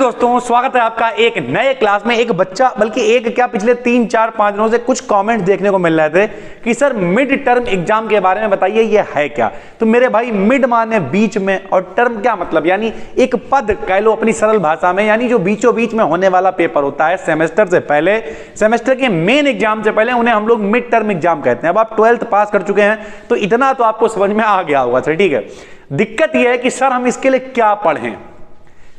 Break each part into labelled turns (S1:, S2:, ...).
S1: दोस्तों, स्वागत है आपका एक नए क्लास में। एक बच्चा, बल्कि एक क्या, पिछले 3-4-5 दिनों से कुछ कमेंट देखने को मिल रहे थे कि सर मिड टर्म एग्जाम के बारे में बताइए, ये है क्या। तो मेरे भाई, मिड माने बीच में, और टर्म क्या मतलब, यानी एक पद कह लो अपनी सरल भाषा में, यानी जो बीचों बीच में होने वाला पेपर होता है सेमेस्टर से पहले, सेमेस्टर के मेन एग्जाम से पहले, उन्हें हम लोग मिड टर्म एग्जाम कहते हैं। अब आप 12th पास कर चुके हैं तो इतना तो आपको समझ में आ गया होगा सर, ठीक है। दिक्कत यह है कि सर हम इसके लिए क्या पढ़ें,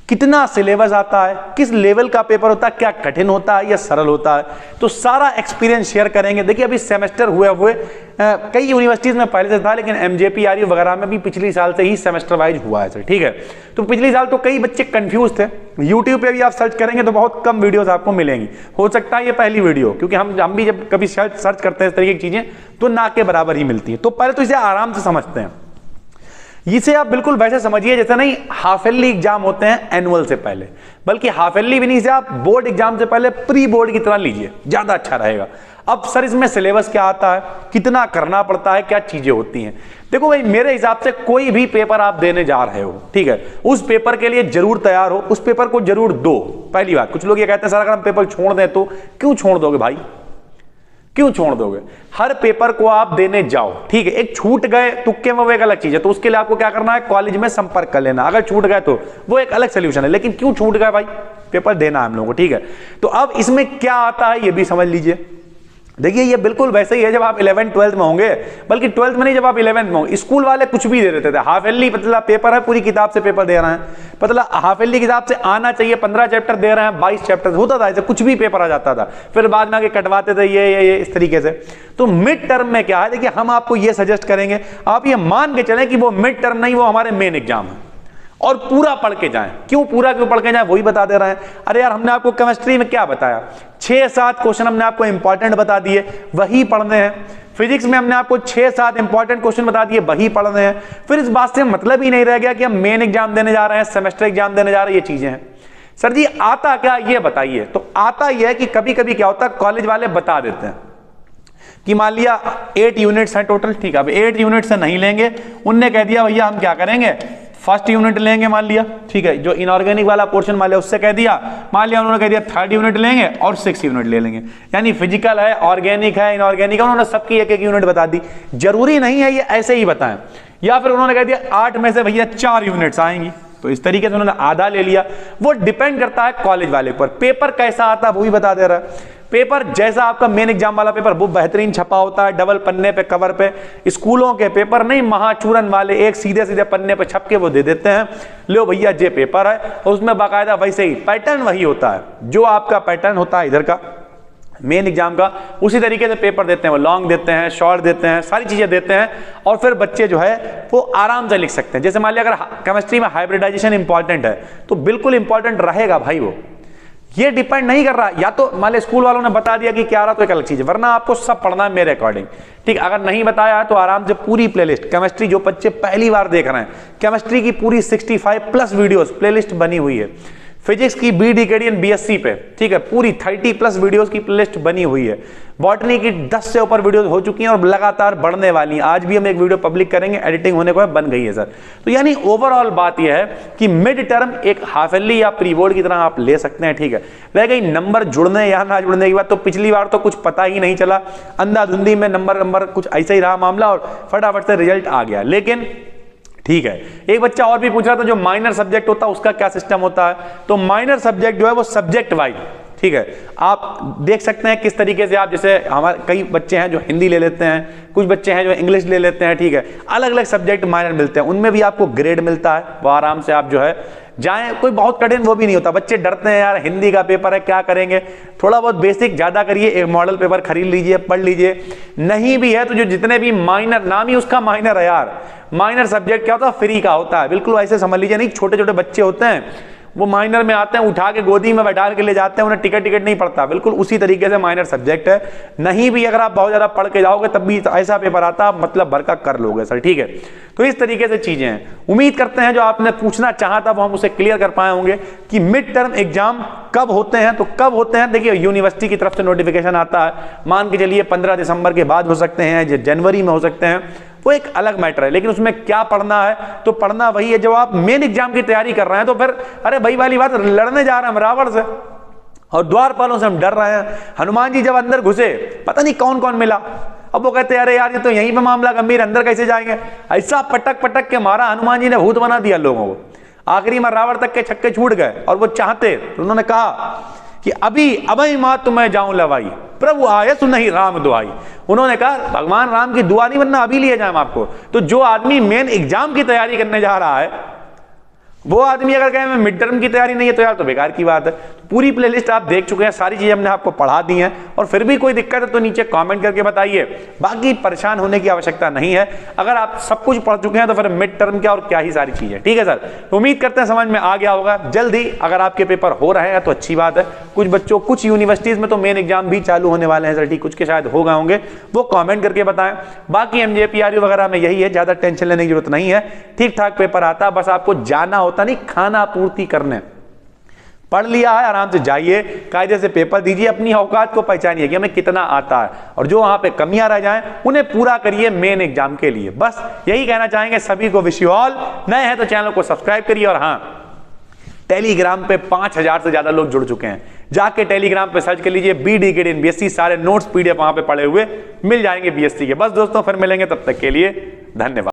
S1: कितना सिलेबस आता है, किस लेवल का पेपर होता है, क्या कठिन होता है या सरल होता है, तो सारा एक्सपीरियंस शेयर करेंगे। देखिए, अभी सेमेस्टर हुए कई यूनिवर्सिटीज में पहले से था, लेकिन एमजेपी आरयू वगैरह में भी पिछली साल से ही सेमेस्टर वाइज हुआ है सर, ठीक है। तो पिछली साल तो कई बच्चे कंफ्यूज थे। यूट्यूब पे भी आप सर्च करेंगे तो बहुत कम वीडियोस आपको मिलेंगी, हो सकता है ये पहली वीडियो, क्योंकि हम भी जब कभी सर्च करते हैं इस तरीके की चीजें तो ना के बराबर ही मिलती है। तो पहले तो इसे आराम से समझते हैं। इसे आप बिल्कुल वैसे समझिए जैसे नहीं हाफ ईयरली एग्जाम होते हैं एनुअल से पहले, बल्कि हाफ ईयरली भी नहीं, इसे आप बोर्ड एग्जाम से पहले प्री बोर्ड की तरह लीजिए, ज्यादा अच्छा रहेगा। अब सर इसमें सिलेबस क्या आता है, कितना करना पड़ता है, क्या चीजें होती हैं। देखो भाई, मेरे हिसाब से कोई भी पेपर आप देने जा रहे हो, ठीक है, उस पेपर के लिए जरूर तैयार हो, उस पेपर को जरूर दो। पहली बात, कुछ लोग ये कहते हैं सर अगर हम पेपर छोड़ दें तो, क्यों छोड़ दोगे भाई, क्यों छोड़ दोगे। हर पेपर को आप देने जाओ, ठीक है। एक छूट गए तुक्के में वो एक अलग चीज है, तो उसके लिए आपको क्या करना है, कॉलेज में संपर्क कर लेना। अगर छूट गए तो वो एक अलग सोल्यूशन है, लेकिन क्यों छूट गए भाई, पेपर देना है हम लोगों को, ठीक है। तो अब इसमें क्या आता है ये भी समझ लीजिए। देखिए, ये बिल्कुल वैसे ही है जब आप 11th 12th में होंगे, बल्कि 12th में नहीं, जब आप 11th में होंगे। स्कूल वाले कुछ भी दे देते थे, हाफ ईयरली मतलब पेपर है, पूरी किताब से पेपर दे रहे हैं, मतलब हाफ ईयरली किताब से आना चाहिए, 15 चैप्टर दे रहे हैं, 22 चैप्टर होता था, ऐसे कुछ भी पेपर आ जाता था, फिर बाद में आके कटवाते थे ये इस तरीके से। तो मिड टर्म में क्या है, देखिए हम आपको ये सजेस्ट करेंगे, आप ये मान के चलें कि वो मिड टर्म नहीं, वो हमारे मेन एग्जाम है, और पूरा पढ़ के जाएं। क्यों पूरा क्यों पढ़ के जाएं, वही बता दे रहे हैं। अरे यार, हमने आपको केमिस्ट्री में क्या बताया, 6-7 क्वेश्चन हमने आपको इंपॉर्टेंट बता दिए, वही पढ़ने हैं। फिजिक्स में हमने आपको 6-7 इंपॉर्टेंट क्वेश्चन बता दिए, वही पढ़ने हैं। फिर इस बात से मतलब ही नहीं रह गया कि हम मेन एग्जाम देने जा रहे हैं, सेमेस्टर एग्जाम देने जा रहे हैं, ये चीजें हैं। सर जी आता क्या, ये बताइए। तो आता यह है कि कभी कभी क्या होता है, कॉलेज वाले बता देते हैं कि मान लिया 8 यूनिट्स हैं टोटल, ठीक है। अब 8 यूनिट से नहीं लेंगे, उनने कह दिया भैया हम क्या करेंगे, फर्स्ट यूनिट लेंगे मान लिया, ठीक है, जो इनऑर्गेनिक वाला पोर्शन मान लिया उससे कह दिया, मान लिया उन्होंने कह दिया 3rd यूनिट लेंगे और 6th यूनिट ले लेंगे, यानी फिजिकल है, ऑर्गेनिक है, इनऑर्गेनिक है, उन्होंने सबकी एक यूनिट बता दी। जरूरी नहीं है ये ऐसे ही बताएं, या फिर उन्होंने कह दिया 8 में से भैया 4 यूनिट्स आएंगी, तो इस तरीके से उन्होंने आधा ले लिया। वो डिपेंड करता है कॉलेज वाले पर। पेपर कैसा आता है वो भी बता दे रहा है। पेपर जैसा आपका मेन एग्जाम वाला पेपर, वो बेहतरीन छपा होता है, डबल पन्ने पे कवर पे। स्कूलों के पेपर नहीं, महाचूरन वाले एक सीधे सीधे पन्ने पे छप के वो दे देते हैं, लो भैया ये पेपर है, और उसमें बाकायदा वैसे ही पैटर्न वही होता है, जो आपका पैटर्न होता है इधर का मेन एग्जाम का, उसी तरीके से पेपर देते हैं। वो लॉन्ग देते हैं, शॉर्ट देते हैं, सारी चीजें देते हैं, और फिर बच्चे जो है वो आराम से लिख सकते हैं। जैसे मान लिया अगर केमिस्ट्री में हाइब्रिडाइजेशन इंपॉर्टेंट है, तो बिल्कुल इंपॉर्टेंट रहेगा भाई वो, ये डिपेंड नहीं कर रहा। या तो मान लिया स्कूल वालों ने बता दिया कि क्या रहा, तो एक अलग चीज है, वरना आपको सब पढ़ना है मेरे अकॉर्डिंग, ठीक। अगर नहीं बताया तो आराम से पूरी प्लेलिस्ट केमिस्ट्री, जो बच्चे पहली बार देख रहे हैं, केमिस्ट्री की पूरी 65+ वीडियोस प्लेलिस्ट बनी हुई है। फिजिक्स की BD KD BSc पे, ठीक है, पूरी 30+ वीडियोस की प्लेलिस्ट बनी हुई है। बॉटनी की 10 से ऊपर वीडियोस हो चुकी हैं और लगातार बढ़ने वाली हैं। आज भी हम एक वीडियो पब्लिक करेंगे, एडिटिंग होने को बन गई है सर। तो यानी ओवरऑल बात यह है कि मिड टर्म एक हाफ ईयरली या प्री बोर्ड की तरह आप ले सकते हैं, ठीक है। रह गई नंबर जुड़ने या ना जुड़ने की बात, तो पिछली बार तो कुछ पता ही नहीं चला, अंधाधुंधी में नंबर कुछ ऐसा ही रहा मामला, और फटाफट से रिजल्ट आ गया। लेकिन ठीक है, एक बच्चा और भी पूछ रहा था जो माइनर सब्जेक्ट होता है उसका क्या सिस्टम होता है। तो माइनर सब्जेक्ट जो है वो सब्जेक्ट वाइज, ठीक है, आप देख सकते हैं किस तरीके से आप, जैसे हमारे कई बच्चे हैं जो हिंदी ले लेते हैं, कुछ बच्चे हैं जो इंग्लिश ले लेते हैं, ठीक है, अलग अलग सब्जेक्ट माइनर मिलते हैं, उनमें भी आपको ग्रेड मिलता है। वो आराम से आप जो है जाएं, कोई बहुत कठिन वो भी नहीं होता। बच्चे डरते हैं यार हिंदी का पेपर है क्या करेंगे, थोड़ा बहुत बेसिक ज्यादा करिए, एक मॉडल पेपर खरीद लीजिए, पढ़ लीजिए। नहीं भी है तो जो जितने भी माइनर, नाम ही उसका माइनर है यार, माइनर सब्जेक्ट क्या होता है, फ्री का होता है, बिल्कुल ऐसे समझ लीजिए। नहीं, छोटे छोटे बच्चे होते हैं वो माइनर में आते हैं, उठा के गोदी में बैठा के ले जाते हैं, उन्हें टिकट नहीं पड़ता, बिल्कुल उसी तरीके से माइनर सब्जेक्ट है। नहीं भी अगर आप बहुत ज्यादा पढ़ के जाओगे तब भी ऐसा पेपर आता है, मतलब भर का कर लोगे सर, ठीक है। तो इस तरीके से चीजें हैं। उम्मीद करते हैं जो आपने पूछना चाहा था वो हम उसे क्लियर कर पाए होंगे कि मिड टर्म एग्जाम कब होते हैं। तो कब होते हैं, देखिए यूनिवर्सिटी की तरफ से नोटिफिकेशन आता है, मान के चलिए 15 दिसंबर के बाद हो सकते हैं, जनवरी में हो सकते हैं, वो एक अलग मैटर है, लेकिन उसमें क्या पढ़ना है तो पढ़ना वही है। जब आप मेन एग्जाम की तैयारी कर रहे हैं तो फिर अरे भाई वाली बात, लड़ने जा रहे हैं हम रावण से और द्वारपालों से हम डर रहे हैं। हनुमान जी जब अंदर घुसे पता नहीं कौन कौन मिला, अब वो कहते हैं अरे यार ये तो यहीं पे मामला गंभीर, अंदर कैसे जाएंगे। ऐसा पटक पटक के मारा, हनुमान जी ने भूत बना दिया लोगों को। आखिरी में रावण तक के छक्के छूट गए और वो चाहते तो उन्होंने कहा कि अभी मात तुम्हें जाऊं लवाई, प्रभु आए सुन नहीं राम दुआई। उन्होंने कहा भगवान राम की दुआ नहीं बनना, अभी लिए जाए आपको। तो जो आदमी मेन एग्जाम की तैयारी करने जा रहा है वो आदमी अगर कहे मैं मिड टर्म की तैयारी नहीं है तो यार तो बेकार की बात है। तो पूरी प्लेलिस्ट आप देख चुके हैं, सारी चीजें हमने आपको पढ़ा दी हैं, और फिर भी कोई दिक्कत है तो नीचे कमेंट करके बताइए। बाकी परेशान होने की आवश्यकता नहीं है, अगर आप सब कुछ पढ़ चुके हैं तो फिर मिड टर्म क्या और क्या ही सारी चीजें। ठीक है सर, तो उम्मीद करते हैं समझ में आ गया होगा। जल्दी अगर आपके पेपर हो रहे हैं तो अच्छी बात है। कुछ बच्चों, कुछ यूनिवर्सिटीज में तो मेन एग्जाम भी चालू होने वाले हैं सर, ठीक, कुछ के शायद हो गए होंगे, वो कॉमेंट करके बताएं। बाकी MJPRU वगैरह में यही है, ज्यादा टेंशन लेने की जरूरत नहीं है, ठीक ठाक पेपर आता है, बस आपको जाना होता नहीं खाना पूर्ति करने। पढ़ लिया है, आराम से जाइए, कायदे से पेपर दीजिए, अपनी औकात को पहचानिए कि हमें कितना आता है, और जो वहां पे कमियां रह जाएं उन्हें पूरा करिए मेन एग्जाम के लिए। बस यही कहना चाहेंगे सभी को। Wish you all. नए हैं तो चैनल को सब्सक्राइब करिए, और हाँ, टेलीग्राम पे 5000 से ज्यादा लोग जुड़ चुके हैं, जाके टेलीग्राम पे सर्च कर लीजिए BD GATE in BSc, सारे नोट्स PDF वहां पे पड़े हुए मिल जाएंगे BSc के। बस दोस्तों फिर मिलेंगे, तब तक के लिए धन्यवाद।